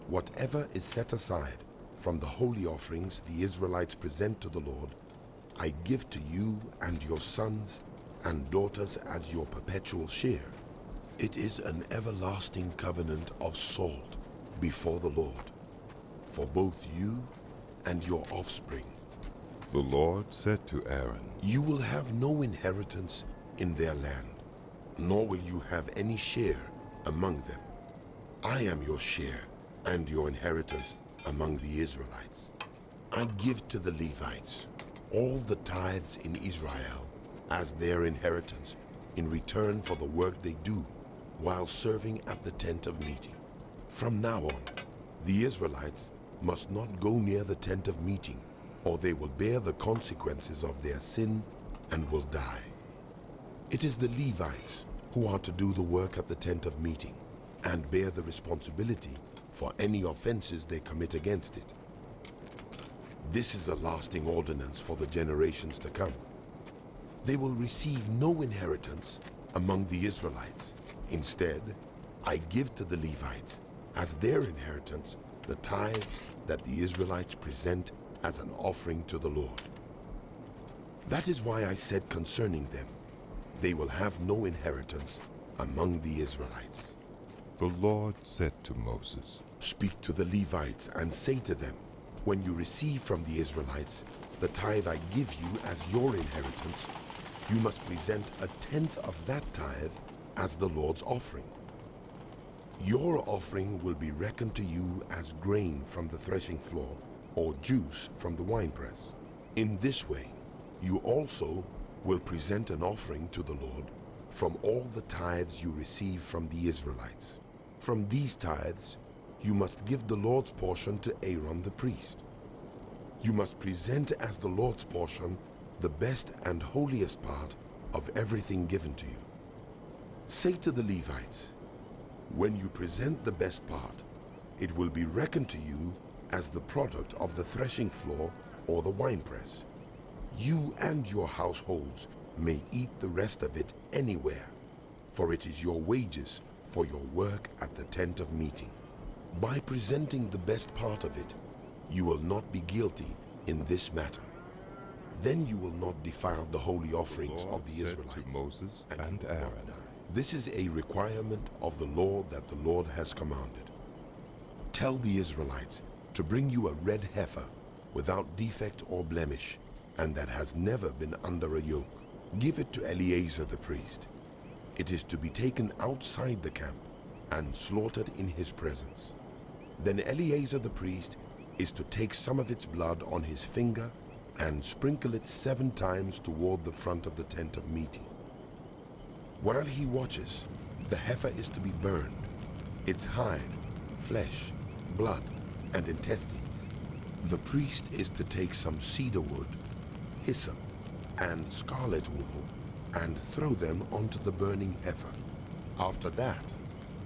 Whatever is set aside from the holy offerings the Israelites present to the Lord, I give to you and your sons and daughters as your perpetual share. It is an everlasting covenant of salt before the Lord, for both you and your offspring. The Lord said to Aaron, You will have no inheritance in their land, nor will you have any share among them. I am your share and your inheritance among the Israelites. I give to the Levites all the tithes in Israel as their inheritance in return for the work they do while serving at the tent of meeting. From now on, the Israelites must not go near the tent of meeting, or they will bear the consequences of their sin and will die. It is the Levites who are to do the work at the tent of meeting and bear the responsibility for any offenses they commit against it. This is a lasting ordinance for the generations to come. They will receive no inheritance among the Israelites. Instead, I give to the Levites as their inheritance the tithes that the Israelites present as an offering to the Lord. That is why I said concerning them, they will have no inheritance among the Israelites. The Lord said to Moses, Speak to the Levites and say to them, when you receive from the Israelites the tithe I give you as your inheritance, you must present 1/10 of that tithe as the Lord's offering. Your offering will be reckoned to you as grain from the threshing floor or juice from the winepress. In this way, you also will present an offering to the Lord from all the tithes you receive from the Israelites. From these tithes, you must give the Lord's portion to Aaron the priest. You must present as the Lord's portion the best and holiest part of everything given to you. Say to the Levites, when you present the best part, it will be reckoned to you as the product of the threshing floor or the winepress. You and your households may eat the rest of it anywhere, for it is your wages for your work at the tent of meeting. By presenting the best part of it, you will not be guilty in this matter. Then you will not defile the holy offerings of the Israelites. To Moses and Aaron, This is a requirement of the law that the Lord has commanded. Tell the Israelites to bring you a red heifer without defect or blemish, and that has never been under a yoke. Give it to Eleazar the priest. It is to be taken outside the camp and slaughtered in his presence. Then Eleazar the priest is to take some of its blood on his finger and sprinkle it 7 times toward the front of the tent of meeting. While he watches, the heifer is to be burned, its hide, flesh, blood, and intestines. The priest is to take some cedar wood, hyssop, and scarlet wool and throw them onto the burning heifer. After that,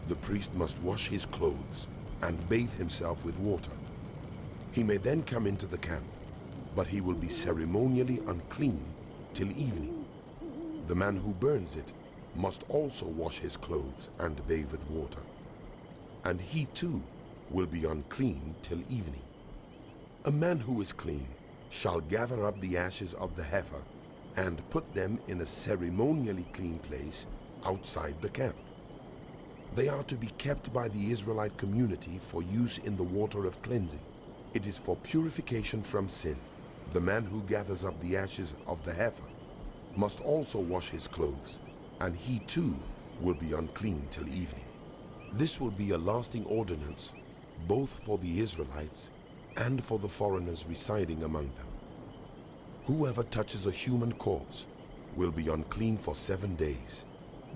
the priest must wash his clothes and bathe himself with water. He may then come into the camp, but he will be ceremonially unclean till evening. The man who burns it must also wash his clothes and bathe with water, and he too will be unclean till evening. A man who is clean shall gather up the ashes of the heifer and put them in a ceremonially clean place outside the camp. They are to be kept by the Israelite community for use in the water of cleansing. It is for purification from sin. The man who gathers up the ashes of the heifer must also wash his clothes, and he too will be unclean till evening. This will be a lasting ordinance both for the Israelites and for the foreigners residing among them. Whoever touches a human corpse will be unclean for 7 days.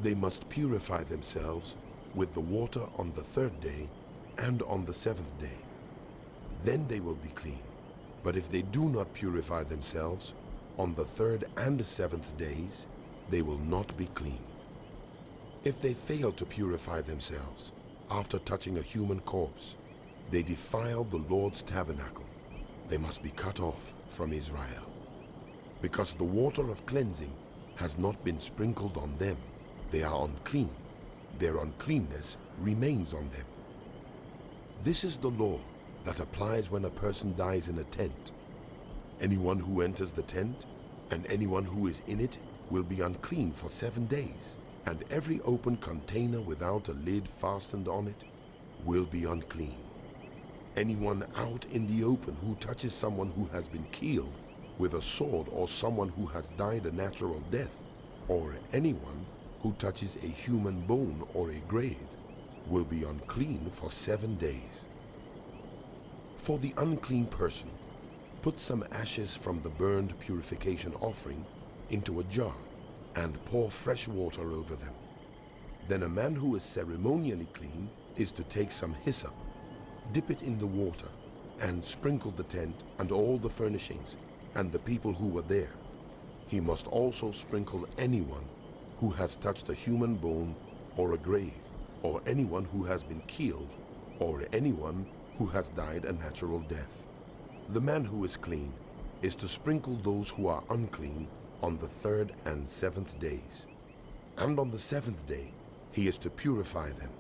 They must purify themselves with the water on the 3rd day and on the 7th day. Then they will be clean. But if they do not purify themselves on the 3rd and 7th days, they will not be clean. If they fail to purify themselves after touching a human corpse, they defile the Lord's tabernacle. They must be cut off from Israel. Because the water of cleansing has not been sprinkled on them, they are unclean. Their uncleanness remains on them. This is the law that applies when a person dies in a tent. Anyone who enters the tent and anyone who is in it will be unclean for 7 days, and every open container without a lid fastened on it will be unclean. Anyone out in the open who touches someone who has been killed with a sword, or someone who has died a natural death, or anyone who touches a human bone or a grave will be unclean for 7 days. For the unclean person, put some ashes from the burned purification offering into a jar and pour fresh water over them. Then a man who is ceremonially clean is to take some hyssop, dip it in the water, and sprinkle the tent and all the furnishings and the people who were there. He must also sprinkle anyone who has touched a human bone or a grave, or anyone who has been killed, or anyone who has died a natural death. The man who is clean is to sprinkle those who are unclean on the 3rd and 7th days. And on the 7th day, he is to purify them.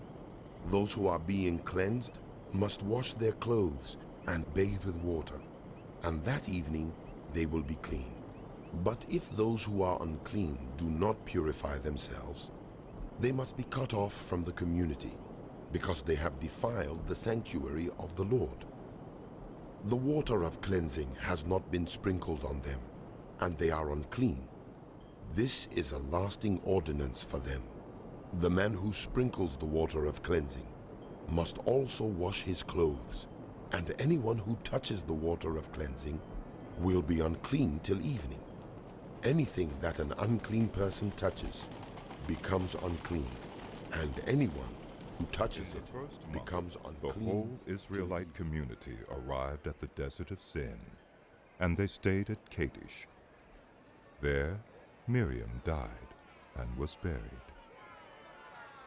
Those who are being cleansed must wash their clothes and bathe with water, and that evening they will be clean. But if those who are unclean do not purify themselves, they must be cut off from the community, because they have defiled the sanctuary of the Lord. The water of cleansing has not been sprinkled on them, and they are unclean. This is a lasting ordinance for them. The man who sprinkles the water of cleansing must also wash his clothes, and anyone who touches the water of cleansing will be unclean till evening. Anything that an unclean person touches becomes unclean, and anyone who touches it becomes unclean. The whole Israelite community arrived at the desert of Sin, and they stayed at Kadesh. There, Miriam died and was buried.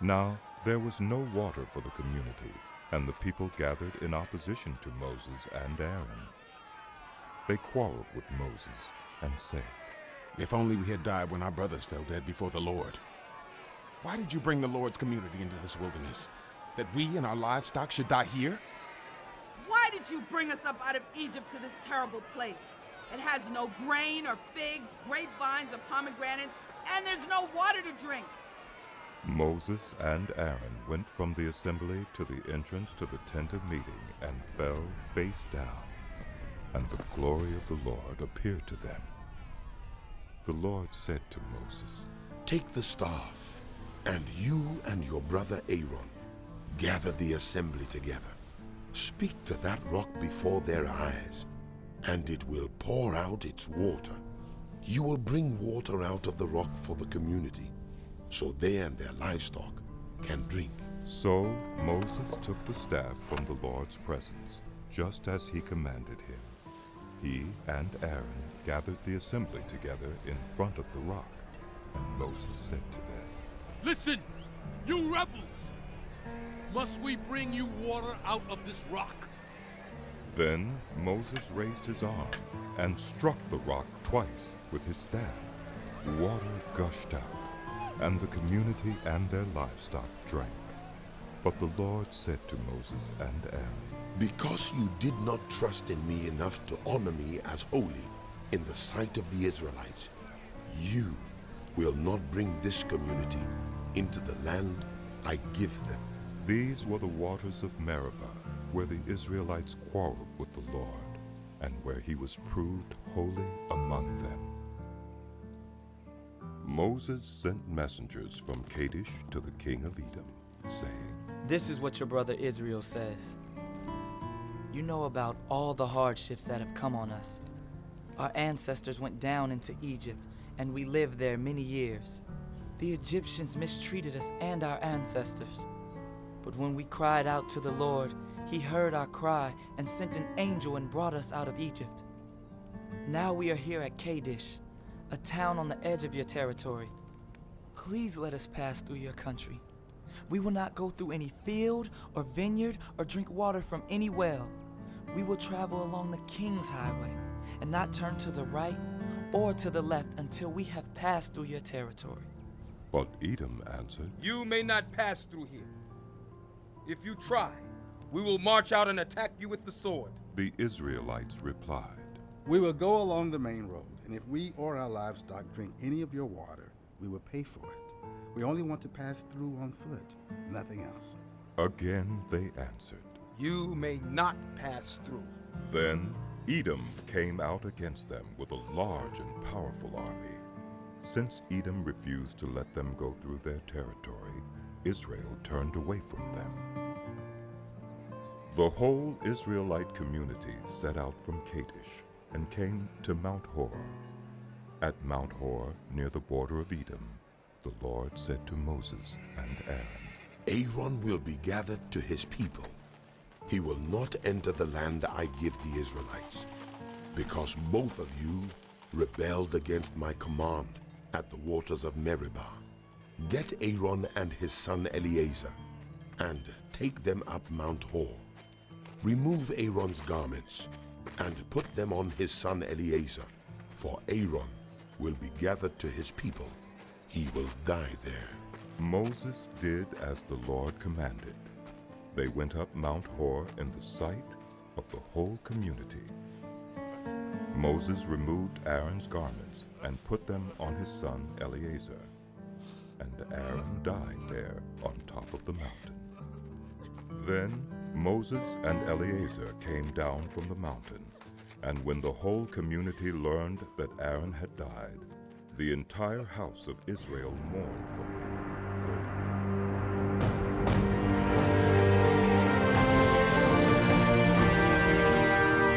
Now, there was no water for the community, and the people gathered in opposition to Moses and Aaron. They quarreled with Moses and said, "If only we had died when our brothers fell dead before the Lord. Why did you bring the Lord's community into this wilderness? That we and our livestock should die here?" Why did you bring us up out of Egypt to this terrible place? It has no grain or figs, grapevines or pomegranates, and there's no water to drink. Moses and Aaron went from the assembly to the entrance to the tent of meeting and fell face down, and the glory of the Lord appeared to them. The Lord said to Moses, "Take the staff, and you and your brother Aaron gather the assembly together. Speak to that rock before their eyes, and it will pour out its water. You will bring water out of the rock for the community, so they and their livestock can drink." So Moses took the staff from the Lord's presence, just as he commanded him. He and Aaron gathered the assembly together in front of the rock, and Moses said to them, Listen, you rebels! Must we bring you water out of this rock? Then Moses raised his arm and struck the rock twice with his staff. Water gushed out, and the community and their livestock drank. But the Lord said to Moses and Aaron, "Because you did not trust in me enough to honor me as holy in the sight of the Israelites, you will not bring this community into the land I give them." These were the waters of Meribah, where the Israelites quarreled with the Lord, and where he was proved holy among them. Moses sent messengers from Kadesh to the king of Edom, saying, "This is what your brother Israel says. You know about all the hardships that have come on us. Our ancestors went down into Egypt, and we lived there many years. The Egyptians mistreated us and our ancestors. But when we cried out to the Lord, he heard our cry and sent an angel and brought us out of Egypt. Now we are here at Kadesh, a town on the edge of your territory. Please let us pass through your country. We will not go through any field or vineyard or drink water from any well. We will travel along the King's Highway and not turn to the right or to the left until we have passed through your territory. But Edom answered, You may not pass through here. If you try, we will march out and attack you with the sword. The Israelites replied, We will go along the main road, and if we or our livestock drink any of your water, we will pay for it. We only want to pass through on foot, nothing else. Again they answered, You may not pass through. Then Edom came out against them with a large and powerful army. Since Edom refused to let them go through their territory, Israel turned away from them. The whole Israelite community set out from Kadesh and came to Mount Hor. At Mount Hor, near the border of Edom, the Lord said to Moses and Aaron, Aaron will be gathered to his people. He will not enter the land I give the Israelites, because both of you rebelled against my command at the waters of Meribah. Get Aaron and his son Eleazar, and take them up Mount Hor. Remove Aaron's garments, and put them on his son Eleazar, for Aaron will be gathered to his people. He will die there. Moses did as the Lord commanded. They went up Mount Hor in the sight of the whole community. Moses removed Aaron's garments and put them on his son Eleazar, and Aaron died there on top of the mountain. Then Moses and Eleazar came down from the mountain, and when the whole community learned that Aaron had died, the entire house of Israel mourned for him.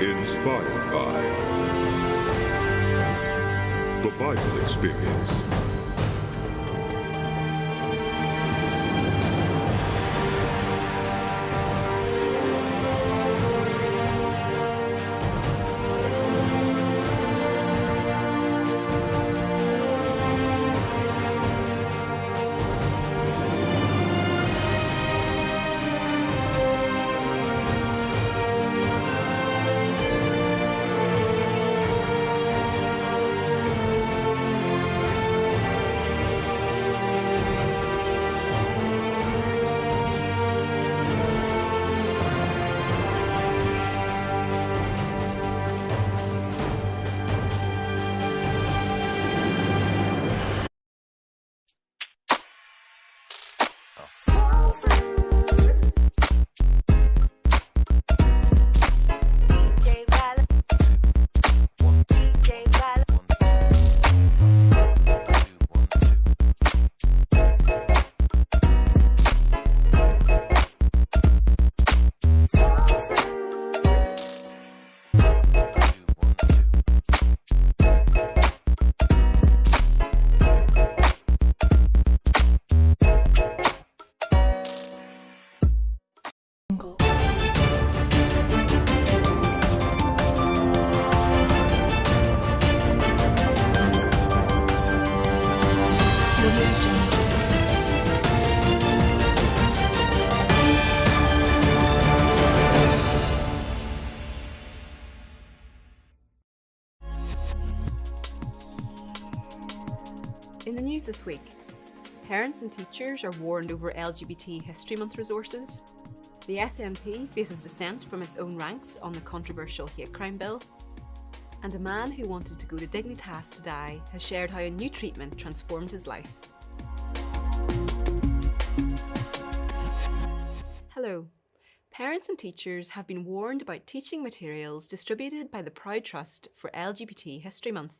Inspired by the Bible Experience. In the news this week, parents and teachers are warned over LGBT History Month resources, the SNP faces dissent from its own ranks on the controversial hate crime bill, and a man who wanted to go to Dignitas to die has shared how a new treatment transformed his life. Hello. Parents and teachers have been warned about teaching materials distributed by the Proud Trust for LGBT History Month.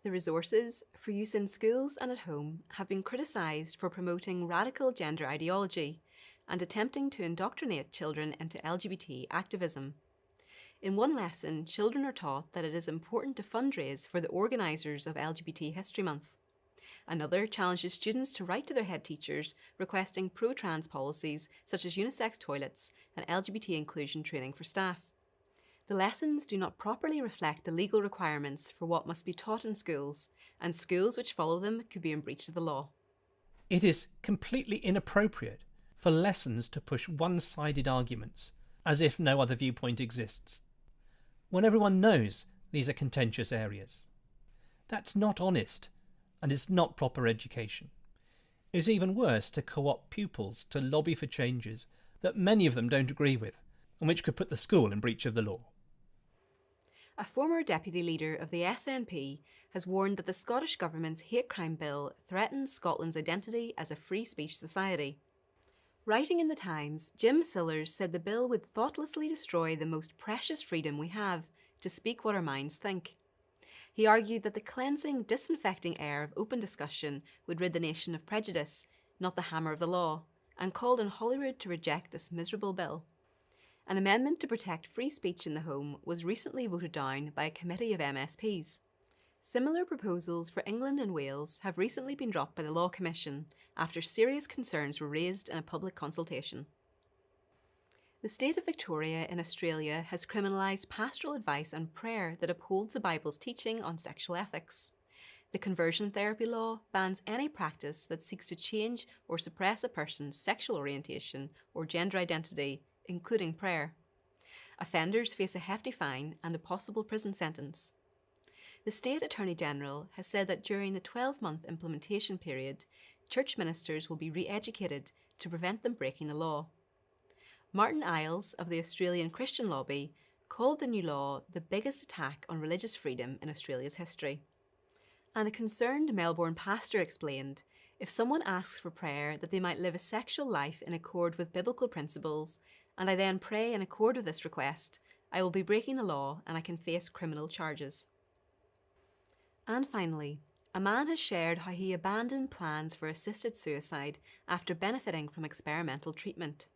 The resources, for use in schools and at home, have been criticised for promoting radical gender ideology and attempting to indoctrinate children into LGBT activism. In one lesson, children are taught that it is important to fundraise for the organisers of LGBT History Month. Another challenges students to write to their head teachers requesting pro-trans policies such as unisex toilets and LGBT inclusion training for staff. The lessons do not properly reflect the legal requirements for what must be taught in schools, and schools which follow them could be in breach of the law. It is completely inappropriate for lessons to push one-sided arguments, as if no other viewpoint exists, when everyone knows these are contentious areas. That's not honest, and it's not proper education. It's even worse to co-opt pupils to lobby for changes that many of them don't agree with, and which could put the school in breach of the law. A former deputy leader of the SNP has warned that the Scottish Government's hate crime bill threatens Scotland's identity as a free speech society. Writing in the Times, Jim Sillars said the bill would thoughtlessly destroy the most precious freedom we have, to speak what our minds think. He argued that the cleansing, disinfecting air of open discussion would rid the nation of prejudice, not the hammer of the law, and called on Holyrood to reject this miserable bill. An amendment to protect free speech in the home was recently voted down by a committee of MSPs. Similar proposals for England and Wales have recently been dropped by the Law Commission after serious concerns were raised in a public consultation. The state of Victoria in Australia has criminalised pastoral advice and prayer that upholds the Bible's teaching on sexual ethics. The conversion therapy law bans any practice that seeks to change or suppress a person's sexual orientation or gender identity, including prayer. Offenders face a hefty fine and a possible prison sentence. The State Attorney General has said that during the 12-month implementation period, church ministers will be re-educated to prevent them breaking the law. Martin Iles of the Australian Christian Lobby called the new law the biggest attack on religious freedom in Australia's history. And a concerned Melbourne pastor explained, if someone asks for prayer that they might live a sexual life in accord with biblical principles, and I then pray in accord with this request, I will be breaking the law and I can face criminal charges. And finally, a man has shared how he abandoned plans for assisted suicide after benefiting from experimental treatment.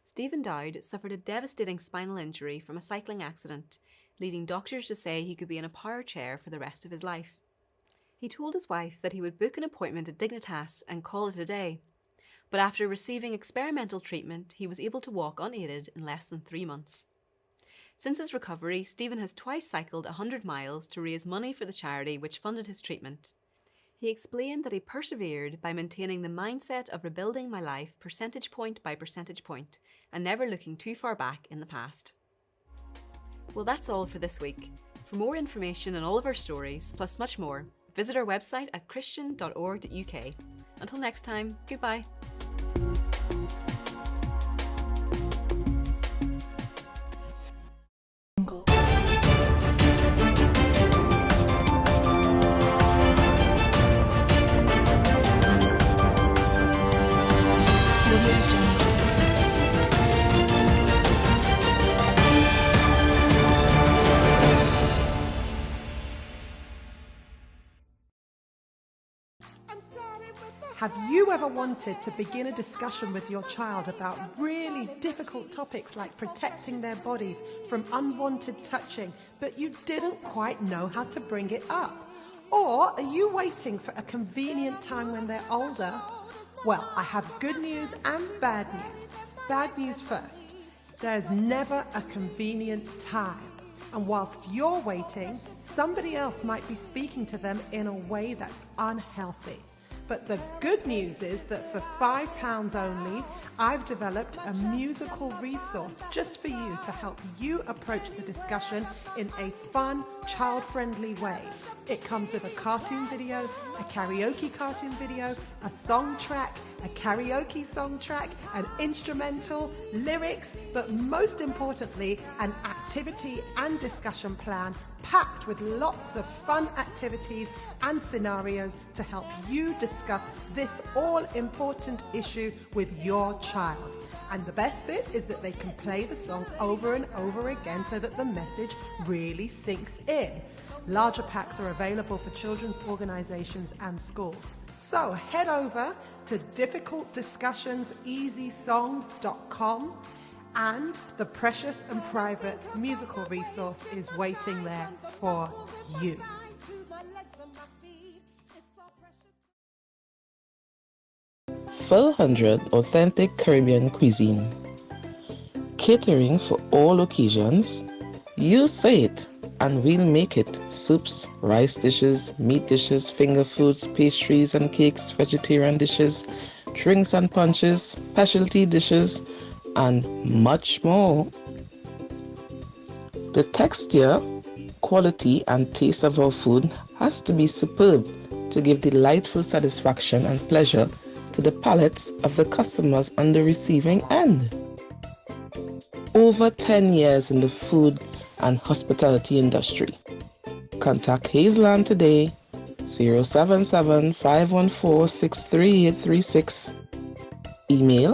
Stephen Dowd suffered a devastating spinal injury from a cycling accident, leading doctors to say he could be in a power chair for the rest of his life. He told his wife that he would book an appointment at Dignitas and call it a day. But after receiving experimental treatment, he was able to walk unaided in less than 3 months. Since his recovery, Stephen has twice cycled 100 miles to raise money for the charity which funded his treatment. He explained that he persevered by maintaining the mindset of rebuilding my life percentage point by percentage point and never looking too far back in the past. Well, that's all for this week. For more information on all of our stories, plus much more, visit our website at christian.org.uk. Until next time, goodbye. Have you ever wanted to begin a discussion with your child about really difficult topics like protecting their bodies from unwanted touching, but you didn't quite know how to bring it up? Or are you waiting for a convenient time when they're older? Well, I have good news and bad news. Bad news first. There's never a convenient time. And whilst you're waiting, somebody else might be speaking to them in a way that's unhealthy. But the good news is that for £5 only, I've developed a musical resource just for you to help you approach the discussion in a fun, child-friendly way. It comes with a cartoon video, a karaoke cartoon video, a song track, a karaoke song track, an instrumental, lyrics, but most importantly, an activity and discussion plan packed with lots of fun activities and scenarios to help you discuss this all-important issue with your child. And the best bit is that they can play the song over and over again so that the message really sinks in. Larger packs are available for children's organisations and schools. So head over to difficultdiscussionseasysongs.com and the precious and private musical resource is waiting there for you. Full 100 authentic Caribbean cuisine. Catering for all occasions. You say it and we'll make it. Soups, rice dishes, meat dishes, finger foods, pastries and cakes, vegetarian dishes, drinks and punches, specialty dishes, and much more. The texture, quality and taste of our food has to be superb to give delightful satisfaction and pleasure to the palates of the customers on the receiving end. Over 10 years in the food and hospitality industry. Contact Hazeland today, 077-514-63836. Email